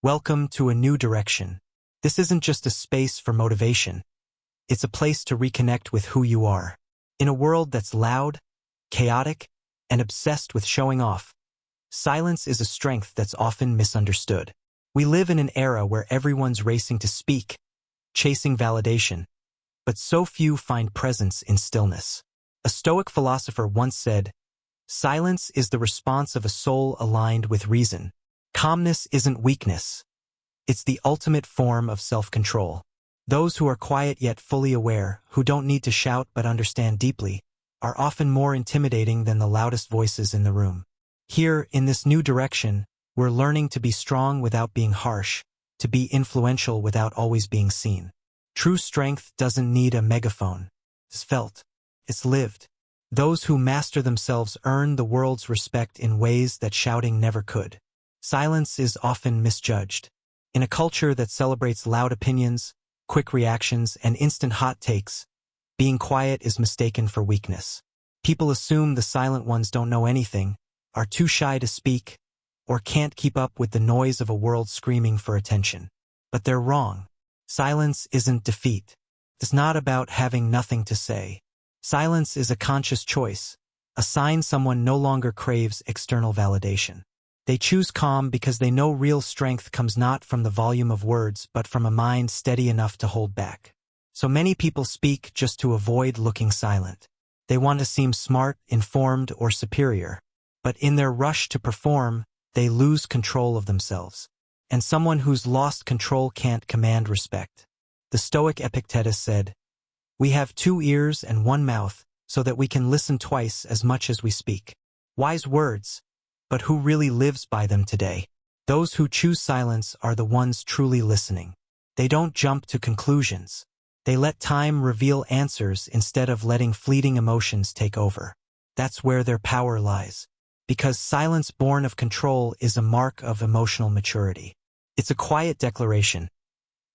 Welcome to a new direction. This isn't just a space for motivation. It's a place to reconnect with who you are. In a world that's loud, chaotic, and obsessed with showing off, silence is a strength that's often misunderstood. We live in an era where everyone's racing to speak, chasing validation, but so few find presence in stillness. A Stoic philosopher once said, "Silence is the response of a soul aligned with reason." Calmness isn't weakness. It's the ultimate form of self-control. Those who are quiet yet fully aware, who don't need to shout but understand deeply, are often more intimidating than the loudest voices in the room. Here, in this new direction, we're learning to be strong without being harsh, to be influential without always being seen. True strength doesn't need a megaphone. It's felt. It's lived. Those who master themselves earn the world's respect in ways that shouting never could. Silence is often misjudged. In a culture that celebrates loud opinions, quick reactions, and instant hot takes, being quiet is mistaken for weakness. People assume the silent ones don't know anything, are too shy to speak, or can't keep up with the noise of a world screaming for attention. But they're wrong. Silence isn't defeat. It's not about having nothing to say. Silence is a conscious choice, a sign someone no longer craves external validation. They choose calm because they know real strength comes not from the volume of words but from a mind steady enough to hold back. So many people speak just to avoid looking silent. They want to seem smart, informed, or superior. But in their rush to perform, they lose control of themselves. And someone who's lost control can't command respect. The Stoic Epictetus said, "We have 2 ears and 1 mouth, so that we can listen twice as much as we speak." Wise words, but who really lives by them today? Those who choose silence are the ones truly listening. They don't jump to conclusions. They let time reveal answers instead of letting fleeting emotions take over. That's where their power lies. Because silence born of control is a mark of emotional maturity. It's a quiet declaration.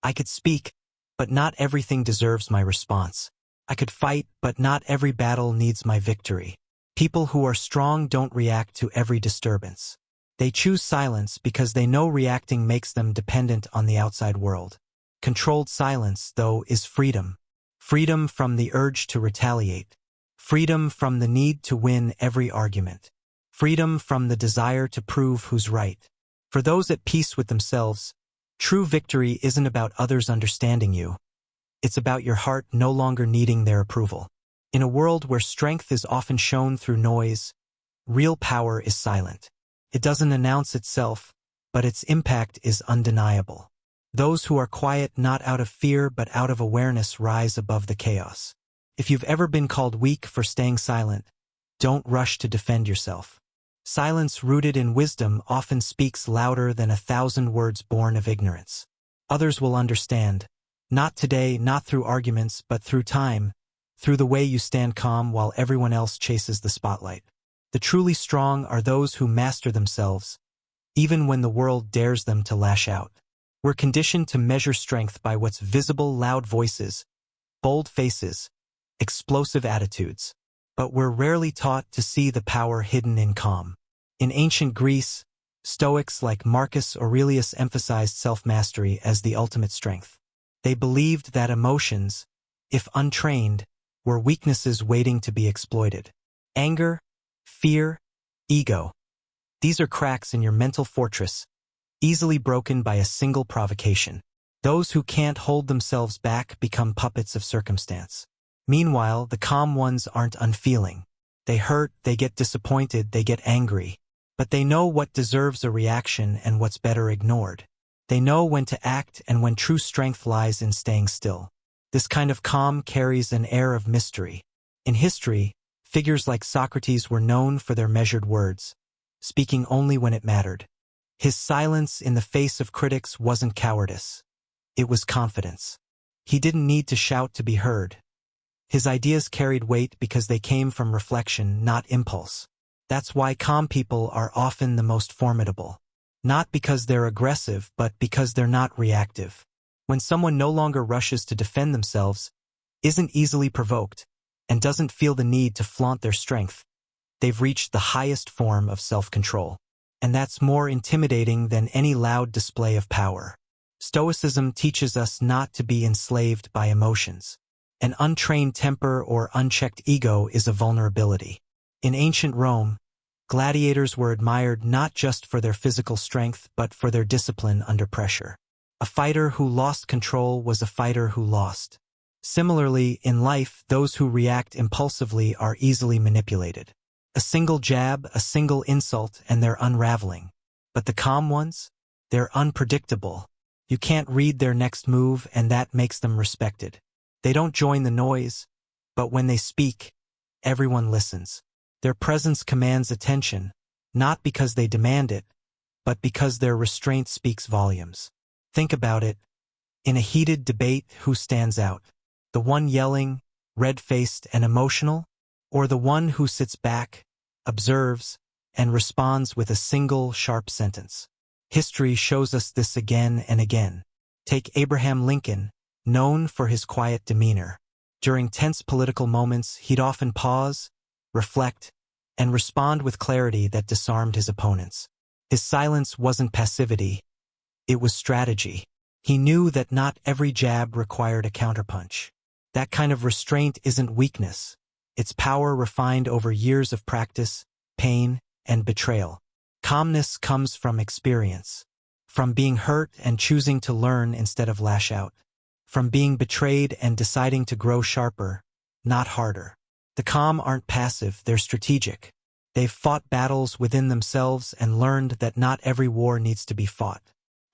I could speak, but not everything deserves my response. I could fight, but not every battle needs my victory. People who are strong don't react to every disturbance. They choose silence because they know reacting makes them dependent on the outside world. Controlled silence, though, is freedom. Freedom from the urge to retaliate. Freedom from the need to win every argument. Freedom from the desire to prove who's right. For those at peace with themselves, true victory isn't about others understanding you. It's about your heart no longer needing their approval. In a world where strength is often shown through noise, real power is silent. It doesn't announce itself, but its impact is undeniable. Those who are quiet not out of fear but out of awareness rise above the chaos. If you've ever been called weak for staying silent, don't rush to defend yourself. Silence rooted in wisdom often speaks louder than 1,000 words born of ignorance. Others will understand, not today, not through arguments, but through time, through the way you stand calm while everyone else chases the spotlight. The truly strong are those who master themselves, even when the world dares them to lash out. We're conditioned to measure strength by what's visible: loud voices, bold faces, explosive attitudes. But we're rarely taught to see the power hidden in calm. In ancient Greece, Stoics like Marcus Aurelius emphasized self-mastery as the ultimate strength. They believed that emotions, if untrained, were weaknesses waiting to be exploited. Anger, fear, ego. These are cracks in your mental fortress, easily broken by a single provocation. Those who can't hold themselves back become puppets of circumstance. Meanwhile, the calm ones aren't unfeeling. They hurt, they get disappointed, they get angry. But they know what deserves a reaction and what's better ignored. They know when to act and when true strength lies in staying still. This kind of calm carries an air of mystery. In history, figures like Socrates were known for their measured words, speaking only when it mattered. His silence in the face of critics wasn't cowardice. It was confidence. He didn't need to shout to be heard. His ideas carried weight because they came from reflection, not impulse. That's why calm people are often the most formidable. Not because they're aggressive, but because they're not reactive. When someone no longer rushes to defend themselves, isn't easily provoked, and doesn't feel the need to flaunt their strength, they've reached the highest form of self-control. And that's more intimidating than any loud display of power. Stoicism teaches us not to be enslaved by emotions. An untrained temper or unchecked ego is a vulnerability. In ancient Rome, gladiators were admired not just for their physical strength but for their discipline under pressure. A fighter who lost control was a fighter who lost. Similarly, in life, those who react impulsively are easily manipulated. A single jab, a single insult, and they're unraveling. But the calm ones? They're unpredictable. You can't read their next move, and that makes them respected. They don't join the noise, but when they speak, everyone listens. Their presence commands attention, not because they demand it, but because their restraint speaks volumes. Think about it. In a heated debate, who stands out? The one yelling, red-faced and emotional, or the one who sits back, observes, and responds with a single sharp sentence? History shows us this again and again. Take Abraham Lincoln, known for his quiet demeanor. During tense political moments, he'd often pause, reflect, and respond with clarity that disarmed his opponents. His silence wasn't passivity, it was strategy. He knew that not every jab required a counterpunch. That kind of restraint isn't weakness. It's power refined over years of practice, pain, and betrayal. Calmness comes from experience. From being hurt and choosing to learn instead of lash out. From being betrayed and deciding to grow sharper, not harder. The calm aren't passive, they're strategic. They've fought battles within themselves and learned that not every war needs to be fought.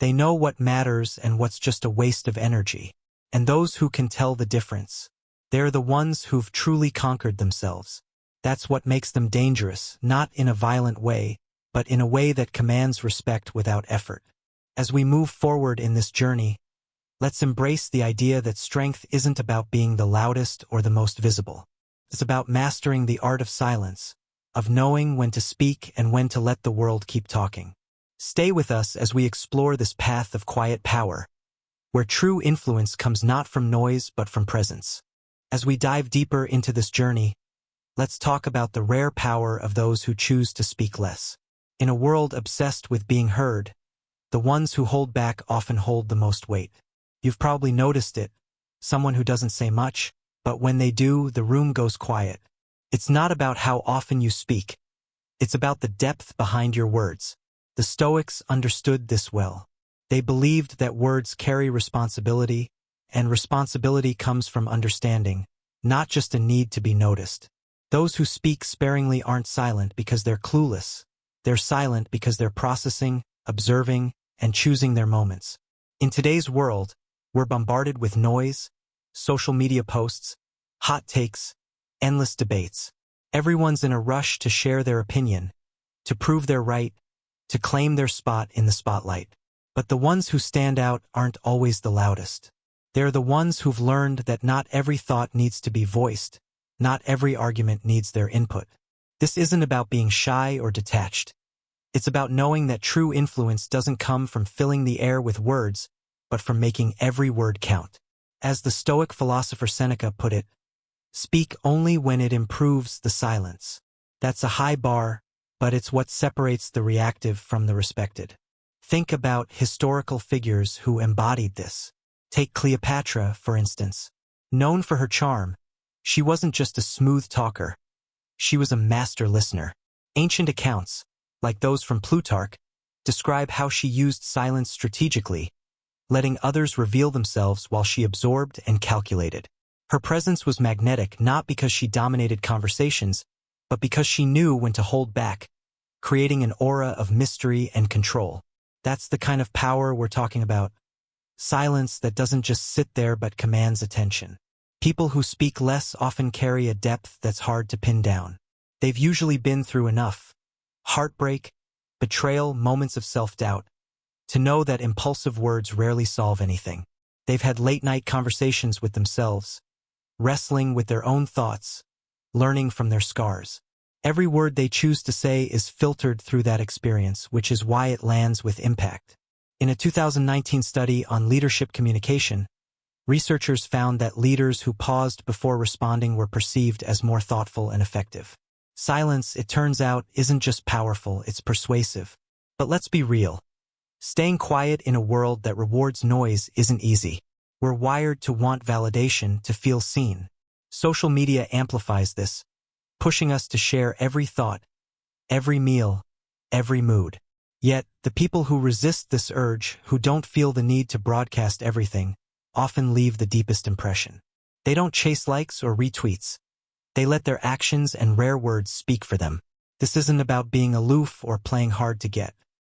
They know what matters and what's just a waste of energy. And those who can tell the difference, they're the ones who've truly conquered themselves. That's what makes them dangerous, not in a violent way, but in a way that commands respect without effort. As we move forward in this journey, let's embrace the idea that strength isn't about being the loudest or the most visible. It's about mastering the art of silence, of knowing when to speak and when to let the world keep talking. Stay with us as we explore this path of quiet power, where true influence comes not from noise but from presence. As we dive deeper into this journey, let's talk about the rare power of those who choose to speak less. In a world obsessed with being heard, the ones who hold back often hold the most weight. You've probably noticed it, someone who doesn't say much, but when they do, the room goes quiet. It's not about how often you speak. It's about the depth behind your words. The Stoics understood this well. They believed that words carry responsibility, and responsibility comes from understanding, not just a need to be noticed. Those who speak sparingly aren't silent because they're clueless. They're silent because they're processing, observing, and choosing their moments. In today's world, we're bombarded with noise, social media posts, hot takes, endless debates. Everyone's in a rush to share their opinion, to prove they're right, to claim their spot in the spotlight. But the ones who stand out aren't always the loudest. They're the ones who've learned that not every thought needs to be voiced, not every argument needs their input. This isn't about being shy or detached. It's about knowing that true influence doesn't come from filling the air with words, but from making every word count. As the Stoic philosopher Seneca put it, speak only when it improves the silence. That's a high bar, but it's what separates the reactive from the respected. Think about historical figures who embodied this. Take Cleopatra, for instance. Known for her charm, she wasn't just a smooth talker. She was a master listener. Ancient accounts, like those from Plutarch, describe how she used silence strategically, letting others reveal themselves while she absorbed and calculated. Her presence was magnetic not because she dominated conversations, but because she knew when to hold back, creating an aura of mystery and control. That's the kind of power we're talking about. Silence that doesn't just sit there but commands attention. People who speak less often carry a depth that's hard to pin down. They've usually been through enough heartbreak, betrayal, moments of self-doubt, to know that impulsive words rarely solve anything. They've had late-night conversations with themselves, wrestling with their own thoughts, learning from their scars. Every word they choose to say is filtered through that experience, which is why it lands with impact. In a 2019 study on leadership communication, researchers found that leaders who paused before responding were perceived as more thoughtful and effective. Silence, it turns out, isn't just powerful, it's persuasive. But let's be real. Staying quiet in a world that rewards noise isn't easy. We're wired to want validation, to feel seen. Social media amplifies this, pushing us to share every thought, every meal, every mood. Yet, the people who resist this urge, who don't feel the need to broadcast everything, often leave the deepest impression. They don't chase likes or retweets. They let their actions and rare words speak for them. This isn't about being aloof or playing hard to get.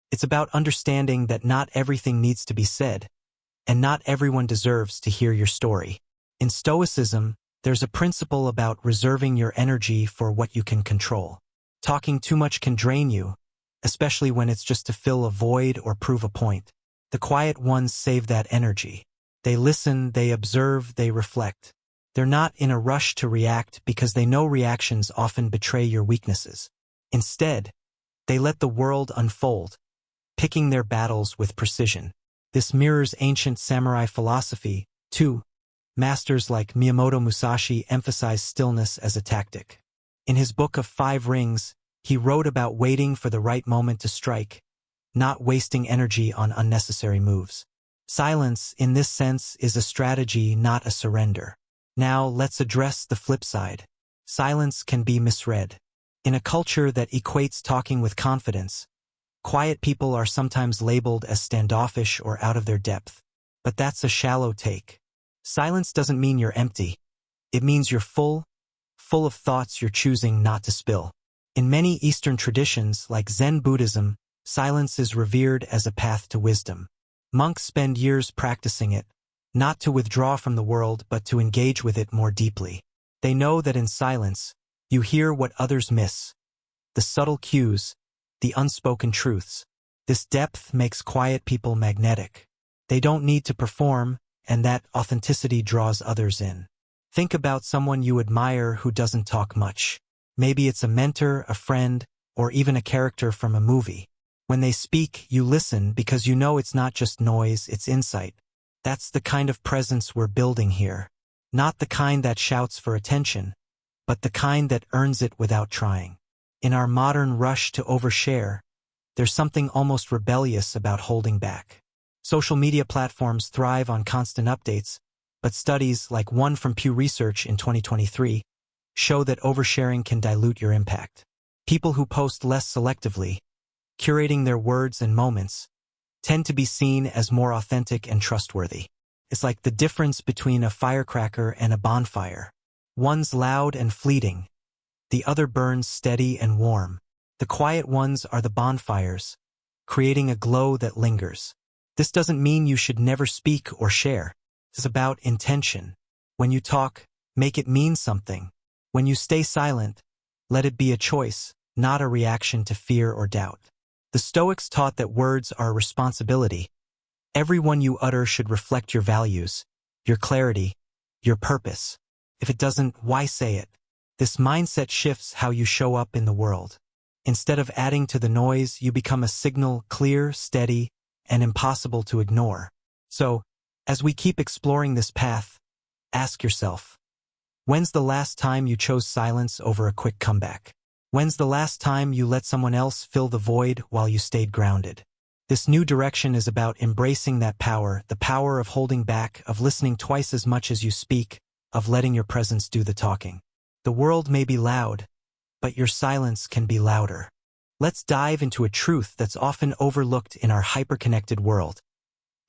It's about understanding that not everything needs to be said, and not everyone deserves to hear your story. In Stoicism, there's a principle about reserving your energy for what you can control. Talking too much can drain you, especially when it's just to fill a void or prove a point. The quiet ones save that energy. They listen, they observe, they reflect. They're not in a rush to react because they know reactions often betray your weaknesses. Instead, they let the world unfold, picking their battles with precision. This mirrors ancient samurai philosophy, too. Masters like Miyamoto Musashi emphasize stillness as a tactic. In his book of 5 Rings, he wrote about waiting for the right moment to strike, not wasting energy on unnecessary moves. Silence, in this sense, is a strategy, not a surrender. Now, let's address the flip side. Silence can be misread. In a culture that equates talking with confidence, quiet people are sometimes labeled as standoffish or out of their depth. But that's a shallow take. Silence doesn't mean you're empty. It means you're full of thoughts you're choosing not to spill. In many Eastern traditions, like Zen Buddhism, silence is revered as a path to wisdom. Monks spend years practicing it, not to withdraw from the world but to engage with it more deeply. They know that in silence, you hear what others miss, the subtle cues, the unspoken truths. This depth makes quiet people magnetic. They don't need to perform, and that authenticity draws others in. Think about someone you admire who doesn't talk much. Maybe it's a mentor, a friend, or even a character from a movie. When they speak, you listen because you know it's not just noise, it's insight. That's the kind of presence we're building here. Not the kind that shouts for attention, but the kind that earns it without trying. In our modern rush to overshare, there's something almost rebellious about holding back. Social media platforms thrive on constant updates, but studies, like one from Pew Research in 2023, show that oversharing can dilute your impact. People who post less selectively, curating their words and moments, tend to be seen as more authentic and trustworthy. It's like the difference between a firecracker and a bonfire. One's loud and fleeting, the other burns steady and warm. The quiet ones are the bonfires, creating a glow that lingers. This doesn't mean you should never speak or share. It's about intention. When you talk, make it mean something. When you stay silent, let it be a choice, not a reaction to fear or doubt. The Stoics taught that words are a responsibility. Every one you utter should reflect your values, your clarity, your purpose. If it doesn't, why say it? This mindset shifts how you show up in the world. Instead of adding to the noise, you become a signal, clear, steady, and impossible to ignore. So, as we keep exploring this path, ask yourself, when's the last time you chose silence over a quick comeback? When's the last time you let someone else fill the void while you stayed grounded? This new direction is about embracing that power, the power of holding back, of listening twice as much as you speak, of letting your presence do the talking. The world may be loud, but your silence can be louder. Let's dive into a truth that's often overlooked in our hyper-connected world.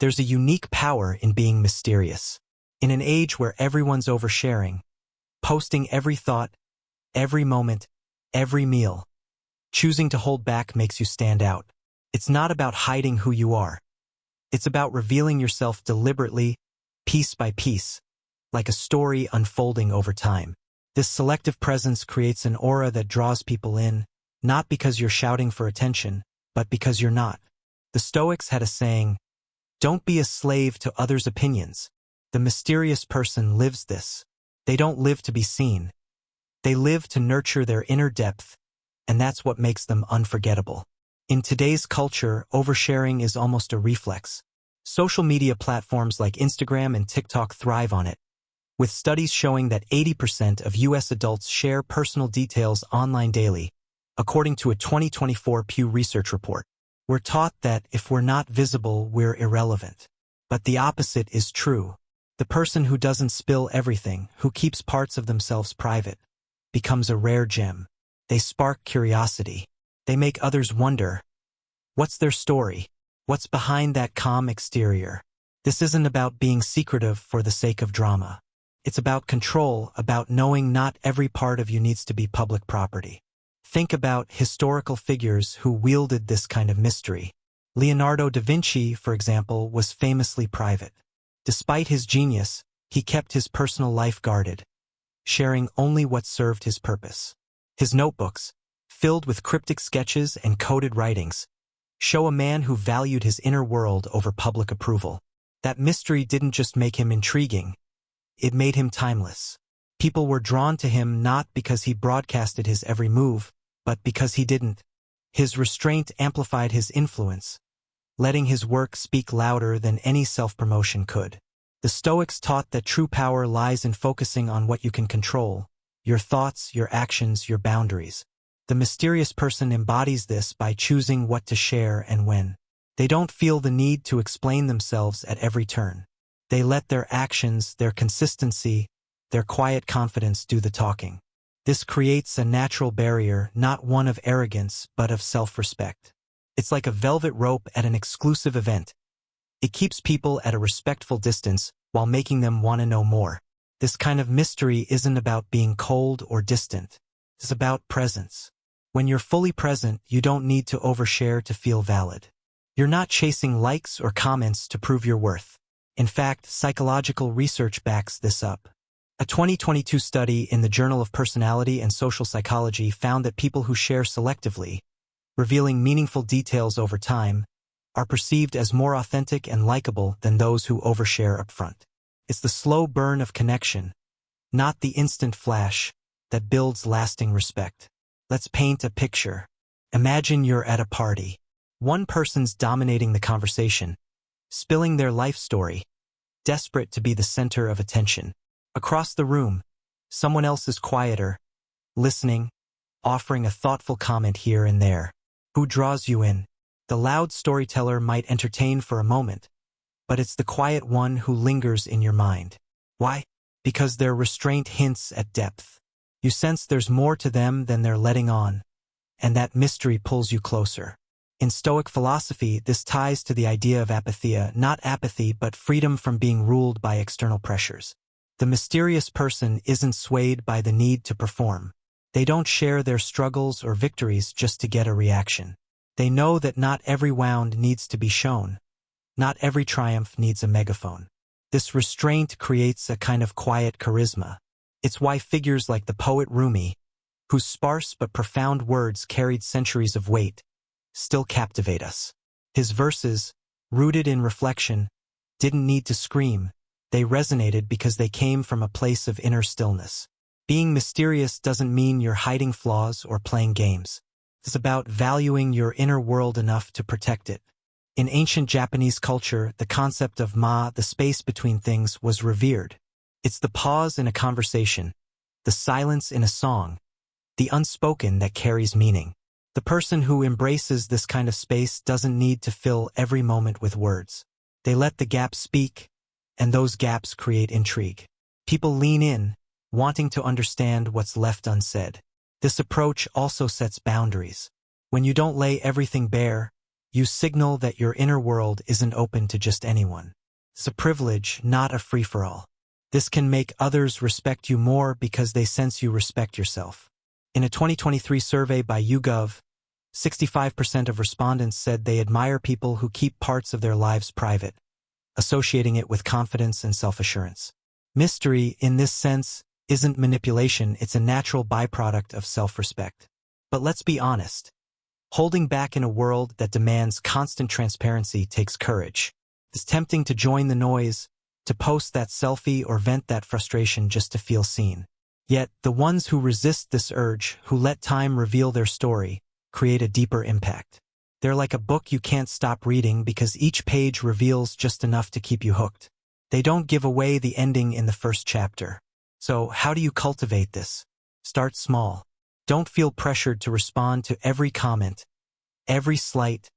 There's a unique power in being mysterious. In an age where everyone's oversharing, posting every thought, every moment, every meal, choosing to hold back makes you stand out. It's not about hiding who you are. It's about revealing yourself deliberately, piece by piece, like a story unfolding over time. This selective presence creates an aura that draws people in, not because you're shouting for attention, but because you're not. The Stoics had a saying, "Don't be a slave to others' opinions." The mysterious person lives this. They don't live to be seen. They live to nurture their inner depth, and that's what makes them unforgettable. In today's culture, oversharing is almost a reflex. Social media platforms like Instagram and TikTok thrive on it, with studies showing that 80% of U.S. adults share personal details online daily, according to a 2024 Pew Research report. We're taught that if we're not visible, we're irrelevant. But the opposite is true. The person who doesn't spill everything, who keeps parts of themselves private, becomes a rare gem. They spark curiosity. They make others wonder, what's their story? What's behind that calm exterior? This isn't about being secretive for the sake of drama. It's about control, about knowing not every part of you needs to be public property. Think about historical figures who wielded this kind of mystery. Leonardo da Vinci, for example, was famously private. Despite his genius, he kept his personal life guarded, sharing only what served his purpose. His notebooks, filled with cryptic sketches and coded writings, show a man who valued his inner world over public approval. That mystery didn't just make him intriguing, it made him timeless. People were drawn to him not because he broadcasted his every move, but because he didn't. His restraint amplified his influence, letting his work speak louder than any self-promotion could. The Stoics taught that true power lies in focusing on what you can control, your thoughts, your actions, your boundaries. The mysterious person embodies this by choosing what to share and when. They don't feel the need to explain themselves at every turn. They let their actions, their consistency, their quiet confidence do the talking. This creates a natural barrier, not one of arrogance, but of self-respect. It's like a velvet rope at an exclusive event. It keeps people at a respectful distance while making them want to know more. This kind of mystery isn't about being cold or distant. It's about presence. When you're fully present, you don't need to overshare to feel valid. You're not chasing likes or comments to prove your worth. In fact, psychological research backs this up. A 2022 study in the Journal of Personality and Social Psychology found that people who share selectively, revealing meaningful details over time, are perceived as more authentic and likable than those who overshare upfront. It's the slow burn of connection, not the instant flash, that builds lasting respect. Let's paint a picture. Imagine you're at a party. One person's dominating the conversation, spilling their life story, desperate to be the center of attention. Across the room, someone else is quieter, listening, offering a thoughtful comment here and there. Who draws you in? The loud storyteller might entertain for a moment, but it's the quiet one who lingers in your mind. Why? Because their restraint hints at depth. You sense there's more to them than they're letting on, and that mystery pulls you closer. In Stoic philosophy, this ties to the idea of apatheia, not apathy but freedom from being ruled by external pressures. The mysterious person isn't swayed by the need to perform. They don't share their struggles or victories just to get a reaction. They know that not every wound needs to be shown. Not every triumph needs a megaphone. This restraint creates a kind of quiet charisma. It's why figures like the poet Rumi, whose sparse but profound words carried centuries of weight, still captivate us. His verses, rooted in reflection, didn't need to scream. They resonated because they came from a place of inner stillness. Being mysterious doesn't mean you're hiding flaws or playing games. It's about valuing your inner world enough to protect it. In ancient Japanese culture, the concept of ma, the space between things, was revered. It's the pause in a conversation, the silence in a song, the unspoken that carries meaning. The person who embraces this kind of space doesn't need to fill every moment with words. They let the gaps speak, and those gaps create intrigue. People lean in, wanting to understand what's left unsaid. This approach also sets boundaries. When you don't lay everything bare, you signal that your inner world isn't open to just anyone. It's a privilege, not a free-for-all. This can make others respect you more because they sense you respect yourself. In a 2023 survey by YouGov, 65% of respondents said they admire people who keep parts of their lives private, associating it with confidence and self-assurance. Mystery, in this sense, isn't manipulation, it's a natural byproduct of self-respect. But let's be honest. Holding back in a world that demands constant transparency takes courage. It's tempting to join the noise, to post that selfie or vent that frustration just to feel seen. Yet, the ones who resist this urge, who let time reveal their story, create a deeper impact. They're like a book you can't stop reading because each page reveals just enough to keep you hooked. They don't give away the ending in the first chapter. So, how do you cultivate this? Start small. Don't feel pressured to respond to every comment, every slight,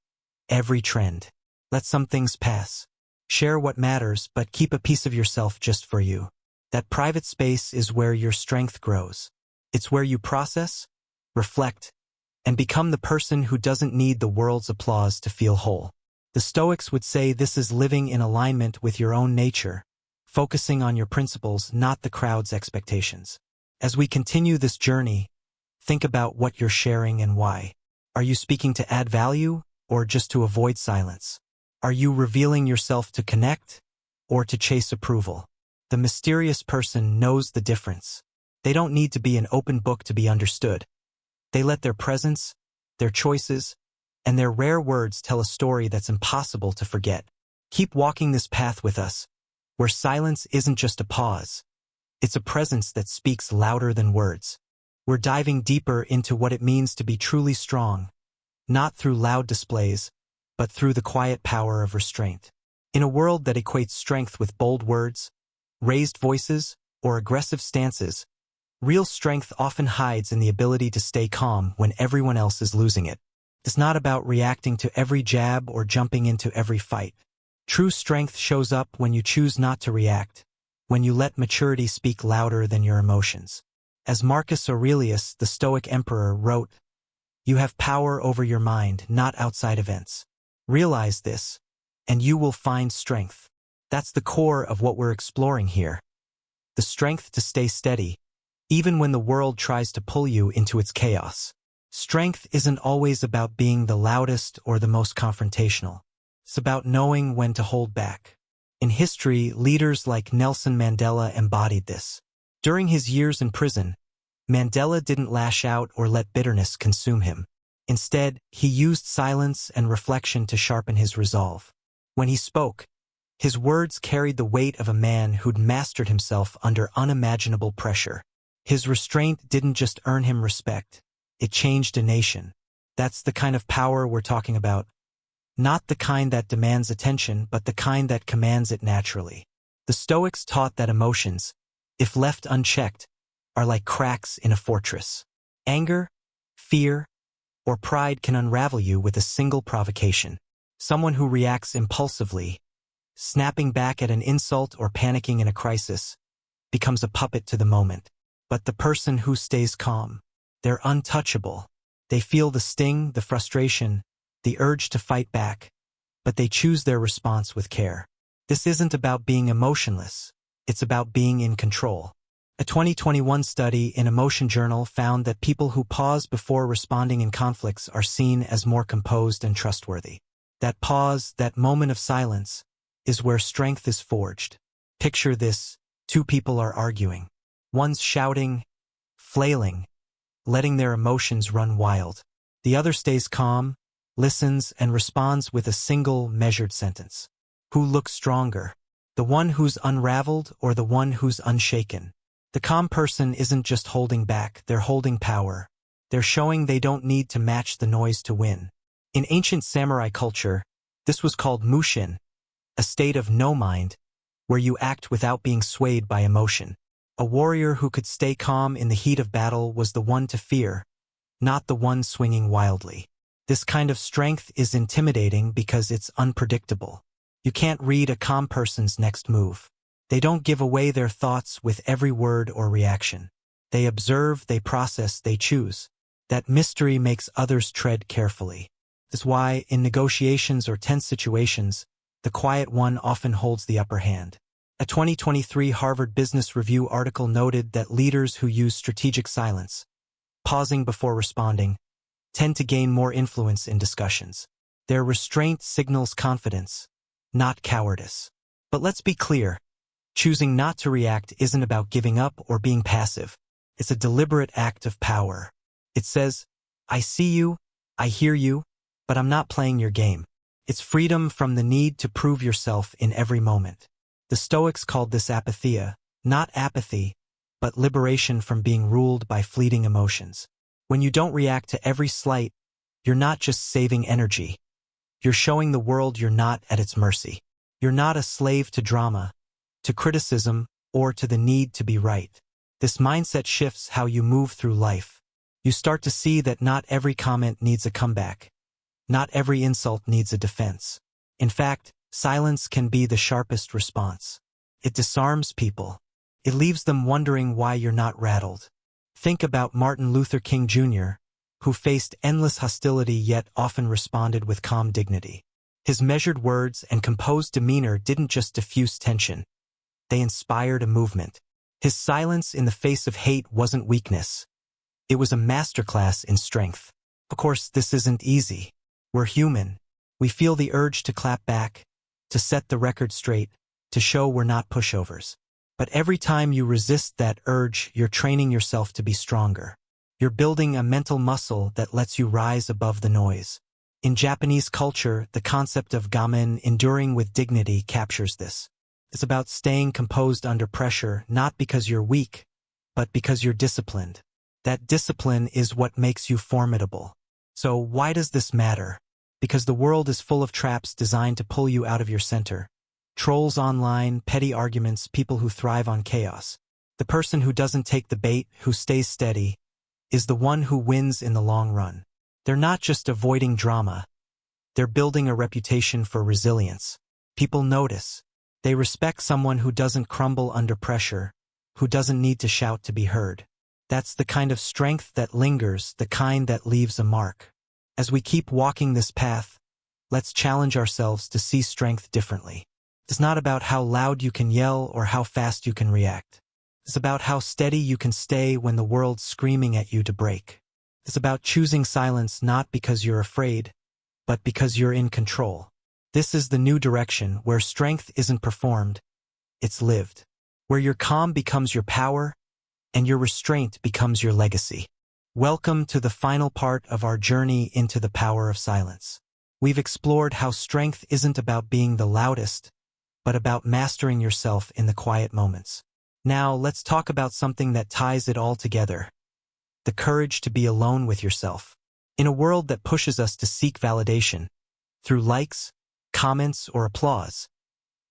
every trend. Let some things pass. Share what matters, but keep a piece of yourself just for you. That private space is where your strength grows. It's where you process, reflect, and become the person who doesn't need the world's applause to feel whole. The Stoics would say this is living in alignment with your own nature, focusing on your principles, not the crowd's expectations. As we continue this journey, think about what you're sharing and why. Are you speaking to add value, or just to avoid silence? Are you revealing yourself to connect, or to chase approval? The mysterious person knows the difference. They don't need to be an open book to be understood. They let their presence, their choices, and their rare words tell a story that's impossible to forget. Keep walking this path with us, where silence isn't just a pause. It's a presence that speaks louder than words. We're diving deeper into what it means to be truly strong, not through loud displays, but through the quiet power of restraint. In a world that equates strength with bold words, raised voices, or aggressive stances, real strength often hides in the ability to stay calm when everyone else is losing it. It's not about reacting to every jab or jumping into every fight. True strength shows up when you choose not to react, when you let maturity speak louder than your emotions. As Marcus Aurelius, the Stoic emperor, wrote, "You have power over your mind, not outside events. Realize this, and you will find strength." That's the core of what we're exploring here. The strength to stay steady, even when the world tries to pull you into its chaos. Strength isn't always about being the loudest or the most confrontational. It's about knowing when to hold back. In history, leaders like Nelson Mandela embodied this. During his years in prison, Mandela didn't lash out or let bitterness consume him. Instead, he used silence and reflection to sharpen his resolve. When he spoke, his words carried the weight of a man who'd mastered himself under unimaginable pressure. His restraint didn't just earn him respect, it changed a nation. That's the kind of power we're talking about. Not the kind that demands attention, but the kind that commands it naturally. The Stoics taught that emotions, if left unchecked, are like cracks in a fortress. Anger, fear, or pride can unravel you with a single provocation. Someone who reacts impulsively, snapping back at an insult or panicking in a crisis, becomes a puppet to the moment. But the person who stays calm, they're untouchable. They feel the sting, the frustration, the urge to fight back, but they choose their response with care. This isn't about being emotionless, it's about being in control. A 2021 study in Emotion Journal found that people who pause before responding in conflicts are seen as more composed and trustworthy. That pause, that moment of silence, is where strength is forged. Picture this: two people are arguing. One's shouting, flailing, letting their emotions run wild. The other stays calm, listens, and responds with a single, measured sentence. Who looks stronger? The one who's unraveled or the one who's unshaken? The calm person isn't just holding back, they're holding power. They're showing they don't need to match the noise to win. In ancient samurai culture, this was called mushin, a state of no mind, where you act without being swayed by emotion. A warrior who could stay calm in the heat of battle was the one to fear, not the one swinging wildly. This kind of strength is intimidating because it's unpredictable. You can't read a calm person's next move. They don't give away their thoughts with every word or reaction. They observe, they process, they choose. That mystery makes others tread carefully. This is why, in negotiations or tense situations, the quiet one often holds the upper hand. A 2023 Harvard Business Review article noted that leaders who use strategic silence, pausing before responding, tend to gain more influence in discussions. Their restraint signals confidence, not cowardice. But let's be clear, choosing not to react isn't about giving up or being passive. It's a deliberate act of power. It says, I see you, I hear you, but I'm not playing your game. It's freedom from the need to prove yourself in every moment. The Stoics called this apatheia, not apathy, but liberation from being ruled by fleeting emotions. When you don't react to every slight, you're not just saving energy. You're showing the world you're not at its mercy. You're not a slave to drama, to criticism, or to the need to be right. This mindset shifts how you move through life. You start to see that not every comment needs a comeback. Not every insult needs a defense. In fact, silence can be the sharpest response. It disarms people. It leaves them wondering why you're not rattled. Think about Martin Luther King Jr., who faced endless hostility yet often responded with calm dignity. His measured words and composed demeanor didn't just diffuse tension. They inspired a movement. His silence in the face of hate wasn't weakness. It was a masterclass in strength. Of course, this isn't easy. We're human. We feel the urge to clap back, to set the record straight, to show we're not pushovers. But every time you resist that urge, you're training yourself to be stronger. You're building a mental muscle that lets you rise above the noise. In Japanese culture, the concept of gamen, enduring with dignity, captures this. It's about staying composed under pressure, not because you're weak, but because you're disciplined. That discipline is what makes you formidable. So why does this matter? Because the world is full of traps designed to pull you out of your center. Trolls online, petty arguments, people who thrive on chaos. The person who doesn't take the bait, who stays steady, is the one who wins in the long run. They're not just avoiding drama. They're building a reputation for resilience. People notice. They respect someone who doesn't crumble under pressure, who doesn't need to shout to be heard. That's the kind of strength that lingers, the kind that leaves a mark. As we keep walking this path, let's challenge ourselves to see strength differently. It's not about how loud you can yell or how fast you can react. It's about how steady you can stay when the world's screaming at you to break. It's about choosing silence not because you're afraid, but because you're in control. This is the new direction where strength isn't performed, it's lived. Where your calm becomes your power, and your restraint becomes your legacy. Welcome to the final part of our journey into the power of silence. We've explored how strength isn't about being the loudest, but about mastering yourself in the quiet moments. Now, let's talk about something that ties it all together. The courage to be alone with yourself. In a world that pushes us to seek validation, through likes, comments, or applause,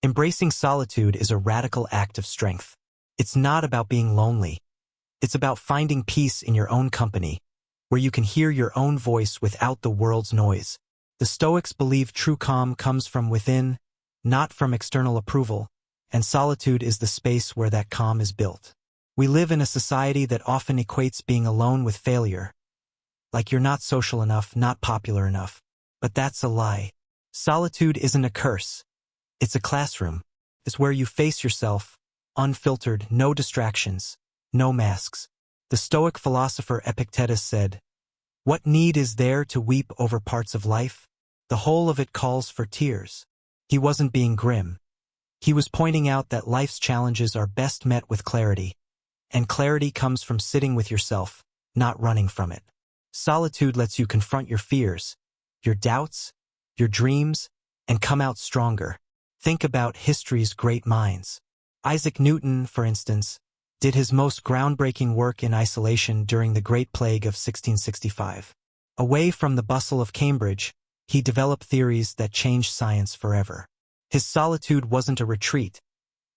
embracing solitude is a radical act of strength. It's not about being lonely. It's about finding peace in your own company, where you can hear your own voice without the world's noise. The Stoics believe true calm comes from within, not from external approval, and solitude is the space where that calm is built. We live in a society that often equates being alone with failure, like you're not social enough, not popular enough. But that's a lie. Solitude isn't a curse. It's a classroom. It's where you face yourself, unfiltered, no distractions, no masks. The Stoic philosopher Epictetus said, "What need is there to weep over parts of life? The whole of it calls for tears." He wasn't being grim. He was pointing out that life's challenges are best met with clarity, and clarity comes from sitting with yourself, not running from it. Solitude lets you confront your fears, your doubts, your dreams, and come out stronger. Think about history's great minds. Isaac Newton, for instance, did his most groundbreaking work in isolation during the Great Plague of 1665. Away from the bustle of Cambridge, he developed theories that changed science forever. His solitude wasn't a retreat.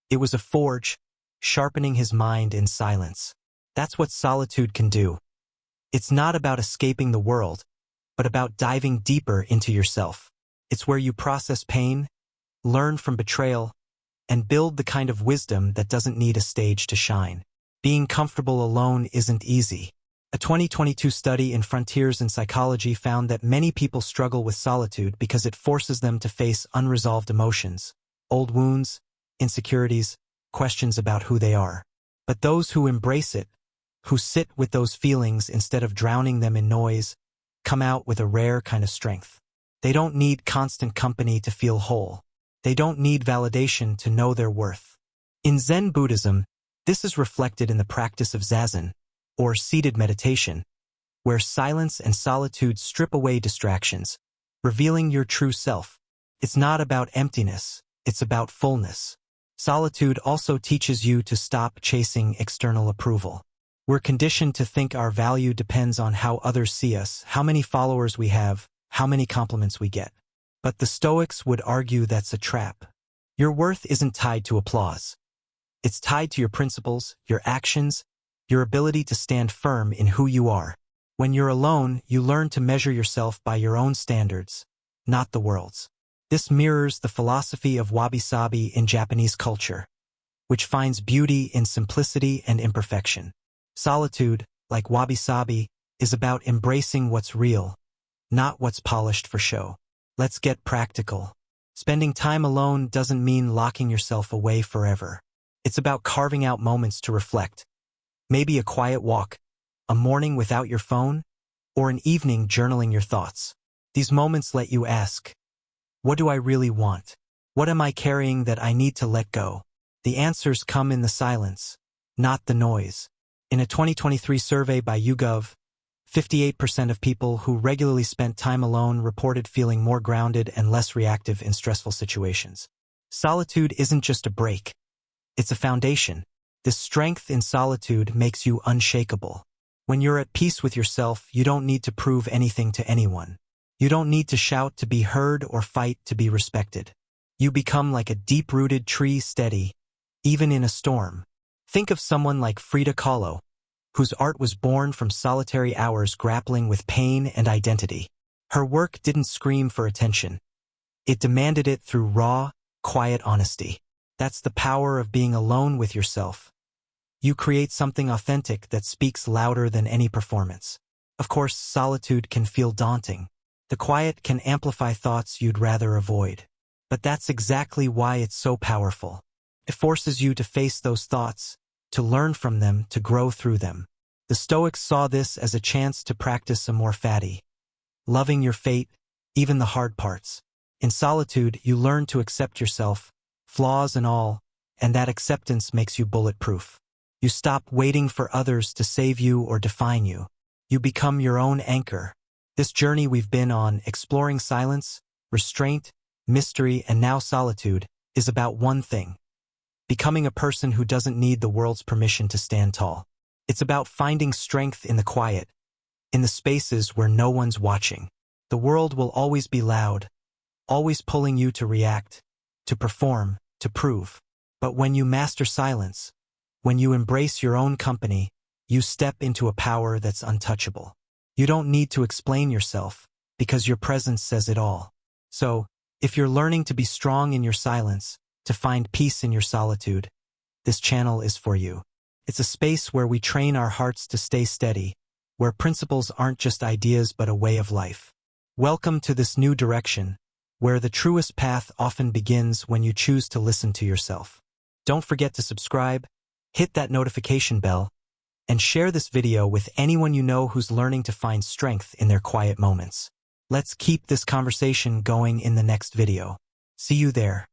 It was a forge, sharpening his mind in silence. That's what solitude can do. It's not about escaping the world, but about diving deeper into yourself. It's where you process pain, learn from betrayal, and build the kind of wisdom that doesn't need a stage to shine. Being comfortable alone isn't easy. A 2022 study in Frontiers in Psychology found that many people struggle with solitude because it forces them to face unresolved emotions, old wounds, insecurities, questions about who they are. But those who embrace it, who sit with those feelings instead of drowning them in noise, come out with a rare kind of strength. They don't need constant company to feel whole. They don't need validation to know their worth. In Zen Buddhism, this is reflected in the practice of zazen, or seated meditation, where silence and solitude strip away distractions, revealing your true self. It's not about emptiness, it's about fullness. Solitude also teaches you to stop chasing external approval. We're conditioned to think our value depends on how others see us, how many followers we have, how many compliments we get. But the Stoics would argue that's a trap. Your worth isn't tied to applause. It's tied to your principles, your actions, your ability to stand firm in who you are. When you're alone, you learn to measure yourself by your own standards, not the world's. This mirrors the philosophy of wabi-sabi in Japanese culture, which finds beauty in simplicity and imperfection. Solitude, like wabi-sabi, is about embracing what's real, not what's polished for show. Let's get practical. Spending time alone doesn't mean locking yourself away forever. It's about carving out moments to reflect. Maybe a quiet walk, a morning without your phone, or an evening journaling your thoughts. These moments let you ask, what do I really want? What am I carrying that I need to let go? The answers come in the silence, not the noise. In a 2023 survey by YouGov, 58% of people who regularly spent time alone reported feeling more grounded and less reactive in stressful situations. Solitude isn't just a break. It's a foundation. This strength in solitude makes you unshakable. When you're at peace with yourself, you don't need to prove anything to anyone. You don't need to shout to be heard or fight to be respected. You become like a deep-rooted tree, steady, even in a storm. Think of someone like Frida Kahlo, whose art was born from solitary hours grappling with pain and identity. Her work didn't scream for attention. It demanded it through raw, quiet honesty. That's the power of being alone with yourself. You create something authentic that speaks louder than any performance. Of course, solitude can feel daunting. The quiet can amplify thoughts you'd rather avoid. But that's exactly why it's so powerful. It forces you to face those thoughts, to learn from them, to grow through them. The Stoics saw this as a chance to practice a more fatty, loving your fate, even the hard parts. In solitude, you learn to accept yourself, flaws and all, and that acceptance makes you bulletproof. You stop waiting for others to save you or define you. You become your own anchor. This journey we've been on, exploring silence, restraint, mystery, and now solitude, is about one thing: becoming a person who doesn't need the world's permission to stand tall. It's about finding strength in the quiet, in the spaces where no one's watching. The world will always be loud, always pulling you to react, to perform, to prove. But when you master silence, when you embrace your own company, you step into a power that's untouchable. You don't need to explain yourself, because your presence says it all. So, if you're learning to be strong in your silence, to find peace in your solitude, this channel is for you. It's a space where we train our hearts to stay steady, where principles aren't just ideas but a way of life. Welcome to this new direction, where the truest path often begins when you choose to listen to yourself. Don't forget to subscribe, hit that notification bell, and share this video with anyone you know who's learning to find strength in their quiet moments. Let's keep this conversation going in the next video. See you there.